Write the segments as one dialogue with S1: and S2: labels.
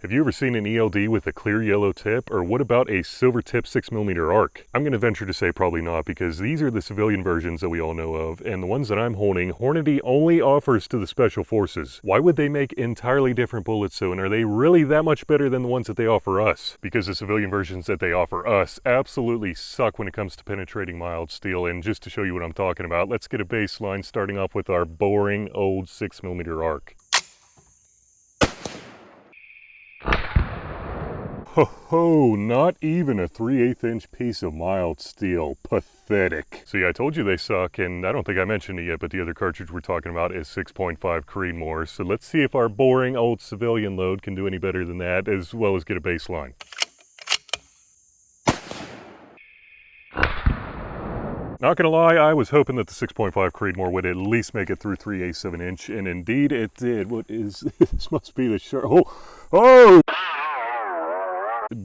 S1: Have you ever seen an ELD with a clear yellow tip, or what about a silver tip 6mm arc? I'm going to venture to say probably not, because these are the civilian versions that we all know of, and the ones that I'm holding, Hornady only offers to the Special Forces. Why would they make entirely different bullets though, and are they really that much better than the ones that they offer us? Because the civilian versions that they offer us absolutely suck when it comes to penetrating mild steel, and just to show you what I'm talking about, let's get a baseline starting off with our boring old 6mm arc. Ho ho, not even a 3/8 inch piece of mild steel. Pathetic. See, I told you they suck, and I don't think I mentioned it yet, but the other cartridge we're talking about is 6.5 Creedmoor. So let's see if our boring old civilian load can do any better than that, as well as get a baseline. Not gonna lie, I was hoping that the 6.5 Creedmoor would at least make it through 3/8 inch, and indeed it did. What is this? Must be the sharp. Oh!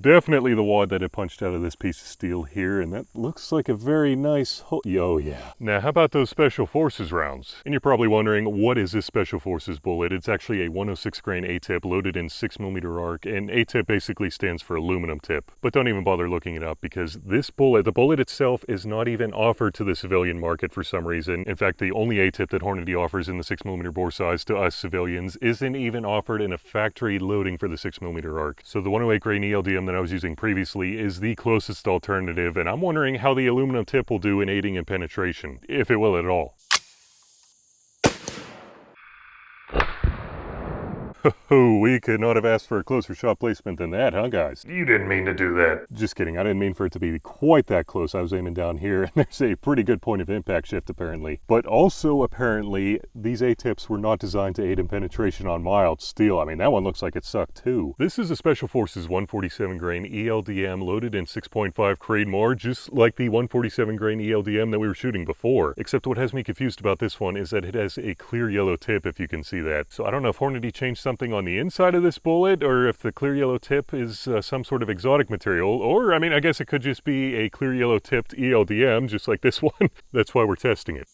S1: Definitely the wad that it punched out of this piece of steel here, and that looks like a very nice hole. Oh yeah. Now how about those Special Forces rounds? And you're probably wondering, what is this Special Forces bullet? It's actually a 106 grain A-tip loaded in 6mm arc, and A-tip basically stands for aluminum tip. But don't even bother looking it up, because this bullet, the bullet itself, is not even offered to the civilian market for some reason. In fact, the only A-tip that Hornady offers in the 6mm bore size to us civilians isn't even offered in a factory loading for the 6mm arc. So the 108 grain ELD-M that I was using previously is the closest alternative, and I'm wondering how the aluminum tip will do in aiding in penetration, if it will at all. Oh, we could not have asked for a closer shot placement than that, huh guys? You didn't mean to do that. Just kidding, I didn't mean for it to be quite that close. I was aiming down here, and there's a pretty good point of impact shift apparently. But also apparently, these A-tips were not designed to aid in penetration on mild steel. I mean, that one looks like it sucked too. This is a Special Forces 147 grain ELD-M loaded in 6.5 Creedmoor, just like the 147 grain ELD-M that we were shooting before. Except what has me confused about this one is that it has a clear yellow tip, if you can see that. So I don't know if Hornady changed something on the inside of this bullet, or if the clear yellow tip is some sort of exotic material, or I mean, I guess it could just be a clear yellow tipped ELD-M, just like this one. That's why we're testing it.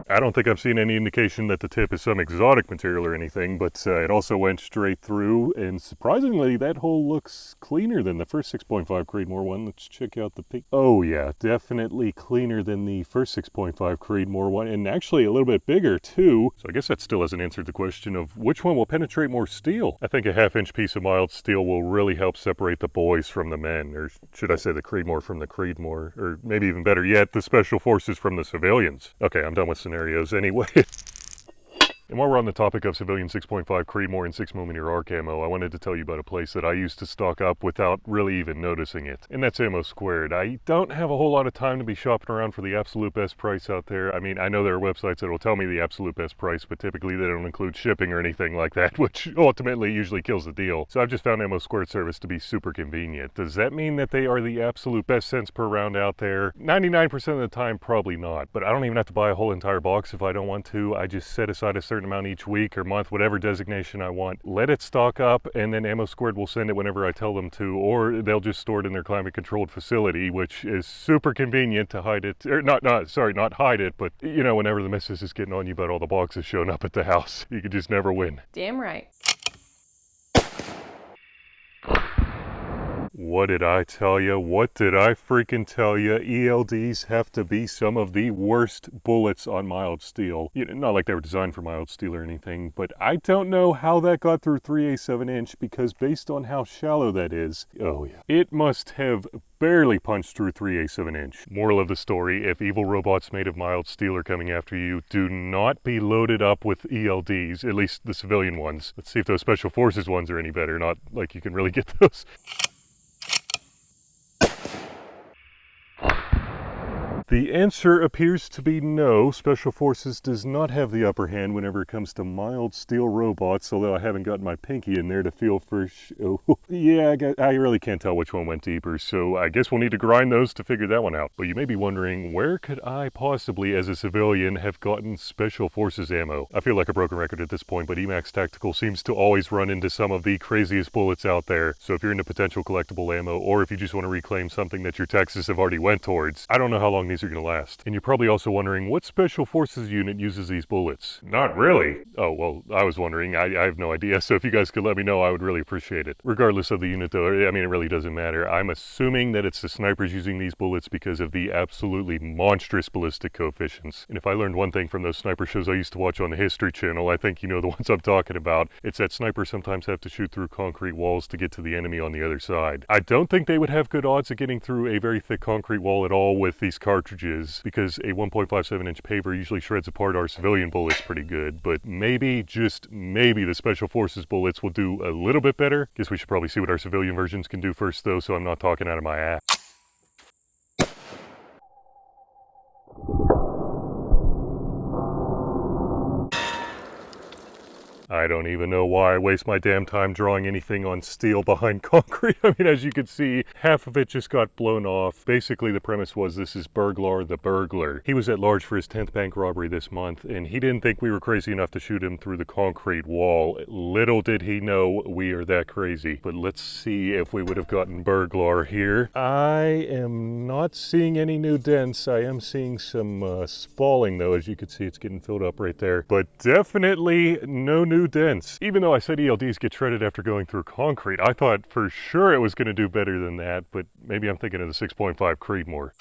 S1: I don't think I've seen any indication that the tip is some exotic material or anything, but it also went straight through, and surprisingly, that hole looks cleaner than the first 6.5 Creedmoor one. Let's check out the peak. Oh yeah, definitely cleaner than the first 6.5 Creedmoor one, and actually a little bit bigger too. So I guess that still hasn't answered the question of which one will penetrate more steel. I think a 1/2 inch piece of mild steel will really help separate the boys from the men, or should I say the Creedmoor from the Creedmoor, or maybe even better yet, the Special Forces from the civilians. Okay, I'm done with scenarios anyway. And while we're on the topic of civilian 6.5 Creedmoor and 6mm arc ammo, I wanted to tell you about a place that I used to stock up without really even noticing it, and that's Ammo Squared. I don't have a whole lot of time to be shopping around for the absolute best price out there. I mean, I know there are websites that will tell me the absolute best price, but typically they don't include shipping or anything like that, which ultimately usually kills the deal. So I've just found Ammo Squared service to be super convenient. Does that mean that they are the absolute best cents per round out there? 99% of the time, probably not, but I don't even have to buy a whole entire box if I don't want to. I just set aside a certain amount each week or month, whatever designation I want, let it stock up, and then Ammo Squared will send it whenever I tell them to, or they'll just store it in their climate controlled facility, which is super convenient to hide it, or not hide it, but you know, whenever the missus is getting on you about all the boxes showing up at the house, you can just never win.
S2: Damn right.
S1: What did I tell you? What did I freaking tell you? ELDs have to be some of the worst bullets on mild steel. You know, not like they were designed for mild steel or anything, but I don't know how that got through 3/8 inch, because based on how shallow that is, oh yeah, it must have barely punched through 3/8 inch. Moral of the story, if evil robots made of mild steel are coming after you, do not be loaded up with ELDs, at least the civilian ones. Let's see if those Special Forces ones are any better, not like you can really get those. The answer appears to be no. Special Forces does not have the upper hand whenever it comes to mild steel robots, although I haven't gotten my pinky in there to feel for yeah, I really can't tell which one went deeper, so I guess we'll need to grind those to figure that one out. But you may be wondering, where could I possibly, as a civilian, have gotten Special Forces ammo? I feel like a broken record at this point, but EMACS Tactical seems to always run into some of the craziest bullets out there. So if you're into potential collectible ammo, or if you just want to reclaim something that your taxes have already went towards, I don't know how long these are going to last. And you're probably also wondering, what Special Forces unit uses these bullets? Not really. Oh, well, I was wondering. I have no idea, so if you guys could let me know, I would really appreciate it. Regardless of the unit, though, I mean, it really doesn't matter. I'm assuming that it's the snipers using these bullets because of the absolutely monstrous ballistic coefficients. And if I learned one thing from those sniper shows I used to watch on the History Channel, I think you know the ones I'm talking about. It's that snipers sometimes have to shoot through concrete walls to get to the enemy on the other side. I don't think they would have good odds of getting through a very thick concrete wall at all with these cartridges, because a 1.57-inch paver usually shreds apart our civilian bullets pretty good, but maybe, just maybe, the Special Forces bullets will do a little bit better. Guess we should probably see what our civilian versions can do first, though, so I'm not talking out of my ass. I don't even know why I waste my damn time drawing anything on steel behind concrete. I mean, as you can see, half of it just got blown off. Basically, the premise was this is Bergara the burglar. He was at large for his 10th bank robbery this month, and he didn't think we were crazy enough to shoot him through the concrete wall. Little did he know we are that crazy. But let's see if we would have gotten Bergara here. I am not seeing any new dents. I am seeing some spalling, though. As you can see, it's getting filled up right there. But definitely no new dents. Even though I said ELDs get shredded after going through concrete, I thought for sure it was going to do better than that, but maybe I'm thinking of the 6.5 Creedmoor.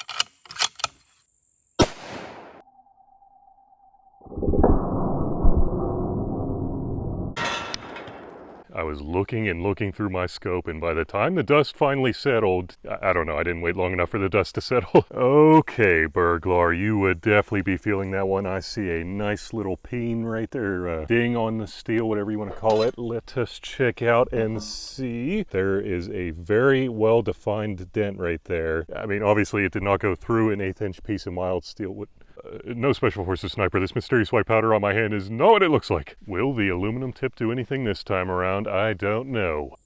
S1: I was looking and looking through my scope, and by the time the dust finally settled, I don't know, I didn't wait long enough for the dust to settle. Okay, Bergara, you would definitely be feeling that one. I see a nice little peen right there, ding on the steel, whatever you want to call it. Let us check out and see. There is a very well-defined dent right there. I mean, obviously it did not go through an 1/8-inch piece of mild steel. No Special Forces sniper. This mysterious white powder on my hand is not what it looks like. Will the aluminum tip do anything this time around? I don't know.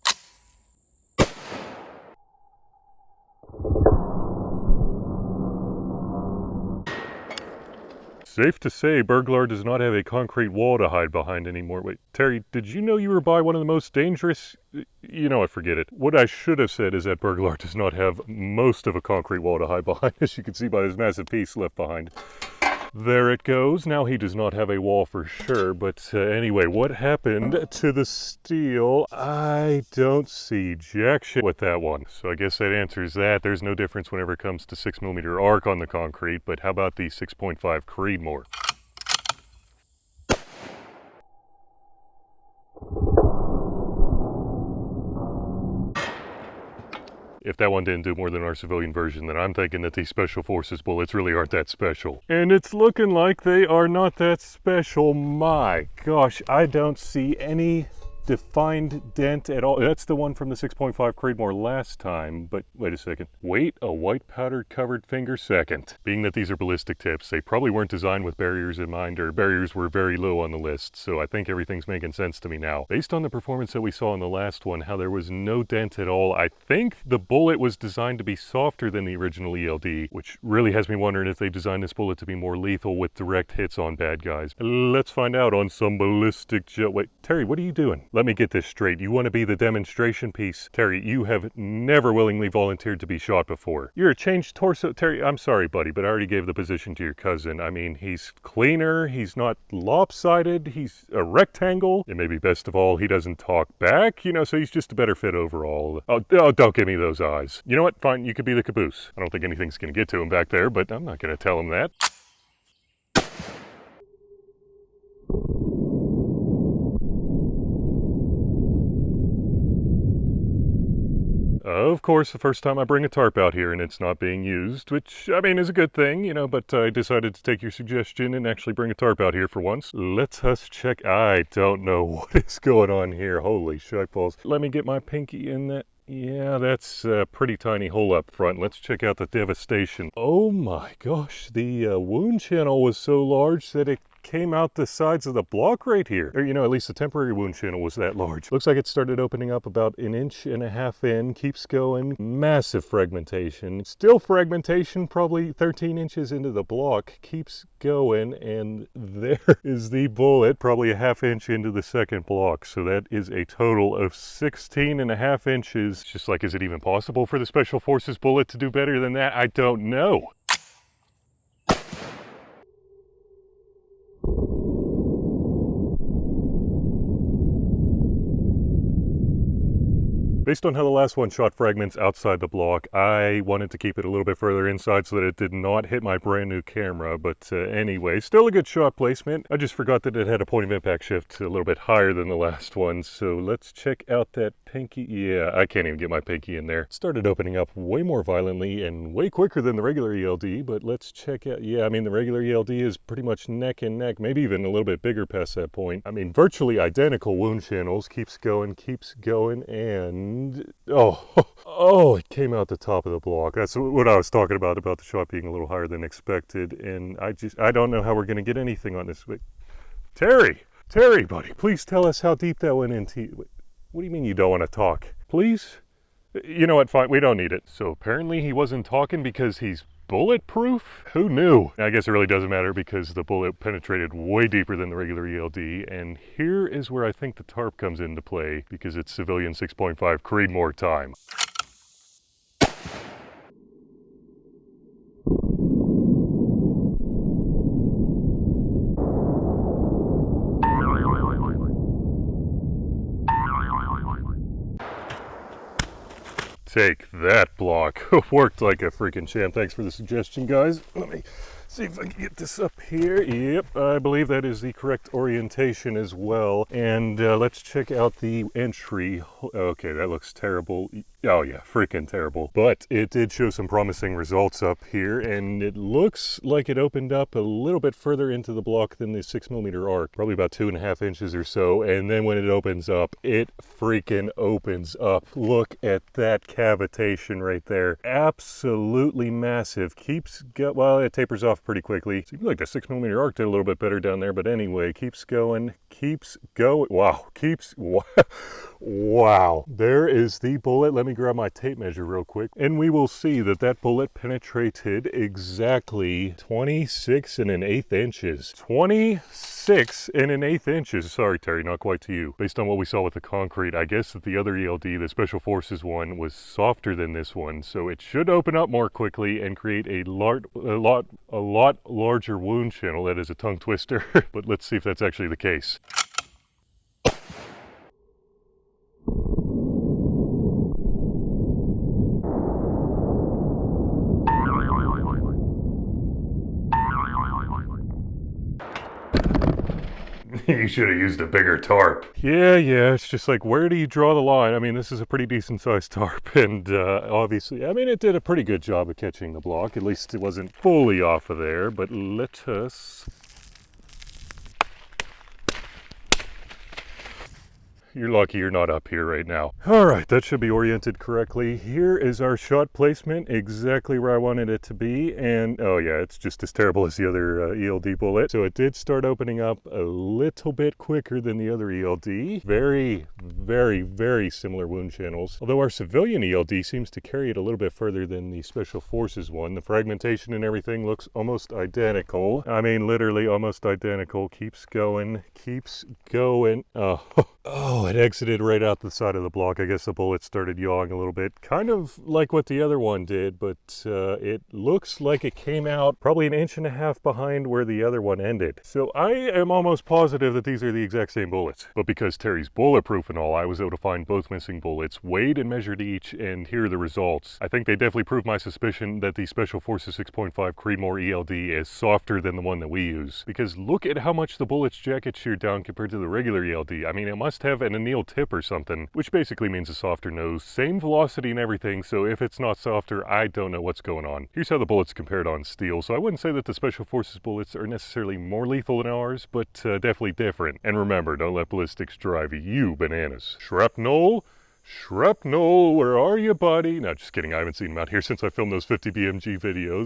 S1: Safe to say, Bergara does not have a concrete wall to hide behind anymore. Wait, Terry, did you know you were by one of the most dangerous... You know what, forget it. What I should have said is that Bergara does not have most of a concrete wall to hide behind, as you can see by this massive piece left behind. There it goes. Now he does not have a wall for sure, but anyway, what happened to the steel? I don't see jack shit with that one. So I guess that answers that. There's no difference whenever it comes to 6mm arc on the concrete, but how about the 6.5 Creedmoor? If that one didn't do more than our civilian version, then I'm thinking that these Special Forces bullets really aren't that special. And it's looking like they are not that special. My gosh, I don't see any defined dent at all. That's the one from the 6.5 Creedmoor last time, but wait a second. Wait a white powder covered finger second. Being that these are ballistic tips, they probably weren't designed with barriers in mind, or barriers were very low on the list, so I think everything's making sense to me now. Based on the performance that we saw in the last one, how there was no dent at all, I think the bullet was designed to be softer than the original ELD, which really has me wondering if they designed this bullet to be more lethal with direct hits on bad guys. Let's find out on some ballistic wait, Terry, what are you doing? Let me get this straight. You want to be the demonstration piece? Terry, you have never willingly volunteered to be shot before. You're a changed torso. Terry, I'm sorry, buddy, but I already gave the position to your cousin. I mean, he's cleaner, he's not lopsided, he's a rectangle, and maybe best of all, he doesn't talk back, you know, so he's just a better fit overall. Oh, don't give me those eyes. You know what? Fine, you could be the caboose. I don't think anything's going to get to him back there, but I'm not going to tell him that. Of course, the first time I bring a tarp out here and it's not being used, which, I mean, is a good thing, you know, but I decided to take your suggestion and actually bring a tarp out here for once. Let us check. I don't know what is going on here. Holy shitballs. Let me get my pinky in that. Yeah, that's a pretty tiny hole up front. Let's check out the devastation. Oh my gosh, the wound channel was so large that it came out the sides of the block right here. Or, you know, at least the temporary wound channel was that large. Looks like it started opening up about 1.5 inches in, keeps going. Massive fragmentation. Still fragmentation, probably 13 inches into the block, keeps going, and there is the bullet, probably 1/2 inch into the second block. So that is a total of 16.5 inches. Just like, is it even possible for the Special Forces bullet to do better than that? I don't know. Based on how the last one shot fragments outside the block, I wanted to keep it a little bit further inside so that it did not hit my brand new camera, but anyway, still a good shot placement. I just forgot that it had a point of impact shift a little bit higher than the last one, so let's check out that pinky. Yeah, I can't even get my pinky in there. It started opening up way more violently and way quicker than the regular ELD, but let's check out, yeah, I mean, the regular ELD is pretty much neck and neck, maybe even a little bit bigger past that point. I mean, virtually identical wound channels, keeps going, and oh, it came out the top of the block. That's what I was talking about the shot being a little higher than expected, and I don't know how we're going to get anything on this. Wait, Terry, buddy, please tell us how deep that went into. What do you mean you don't want to talk? Please? You know what, fine, we don't need it. So apparently he wasn't talking because he's bulletproof? Who knew? I guess it really doesn't matter because the bullet penetrated way deeper than the regular ELD, and here is where I think the tarp comes into play because it's civilian 6.5 Creedmoor time. Take that, block. Worked like a freaking champ. Thanks for the suggestion, guys. Let me see if I can get this up here. Yep, I believe that is the correct orientation as well. And let's check out the entry. Okay, that looks terrible. Oh yeah, freaking terrible. But it did show some promising results up here, and it looks like it opened up a little bit further into the block than the 6mm arc, probably about 2.5 inches or so. And then when it opens up, it freaking opens up. Look at that cavitation right there. Absolutely massive. Well, it tapers off pretty quickly. Seems like the 6mm arc did a little bit better down there, but anyway, keeps going. Wow, wow. There is the bullet. Let me grab my tape measure real quick, and we will see that that bullet penetrated exactly 26 1/8 inches. 26 1/8 inches. Sorry, Terry, not quite to you. Based on what we saw with the concrete, I guess that the other ELD, the Special Forces one, was softer than this one, so it should open up more quickly and create a lot larger wound channel. That is a tongue twister, but let's see if that's actually the case. You should have used a bigger tarp. Yeah, it's just like, where do you draw the line? I mean, this is a pretty decent sized tarp, and obviously, I mean, it did a pretty good job of catching the block. At least it wasn't fully off of there, but let us... You're lucky you're not up here right now. All right, that should be oriented correctly. Here is our shot placement, exactly where I wanted it to be. And oh yeah, it's just as terrible as the other ELD bullet. So it did start opening up a little bit quicker than the other ELD. Very, very similar wound channels. Although our civilian ELD seems to carry it a little bit further than the Special Forces one. The fragmentation and everything looks almost identical. I mean, literally almost identical. Keeps going. Oh, it exited right out the side of the block. I guess the bullet started yawing a little bit. Kind of like what the other one did, but it looks like it came out probably 1.5 inches behind where the other one ended. So I am almost positive that these are the exact same bullets. But because Terry's bulletproof and all, I was able to find both missing bullets, weighed and measured each, and here are the results. I think they definitely proved my suspicion that the Special Forces 6.5 Creedmoor ELD is softer than the one that we use. Because look at how much the bullet's jacket sheared down compared to the regular ELD. I mean, it must have an anneal tip or something, which basically means a softer nose. Same velocity and everything, so if it's not softer, I don't know what's going on. Here's how the bullets compared on steel. So I wouldn't say that the Special Forces bullets are necessarily more lethal than ours, but definitely different. And remember, don't let ballistics drive you bananas. Shrapnel, where are you, buddy? No, just kidding. I haven't seen him out here since I filmed those 50 BMG videos.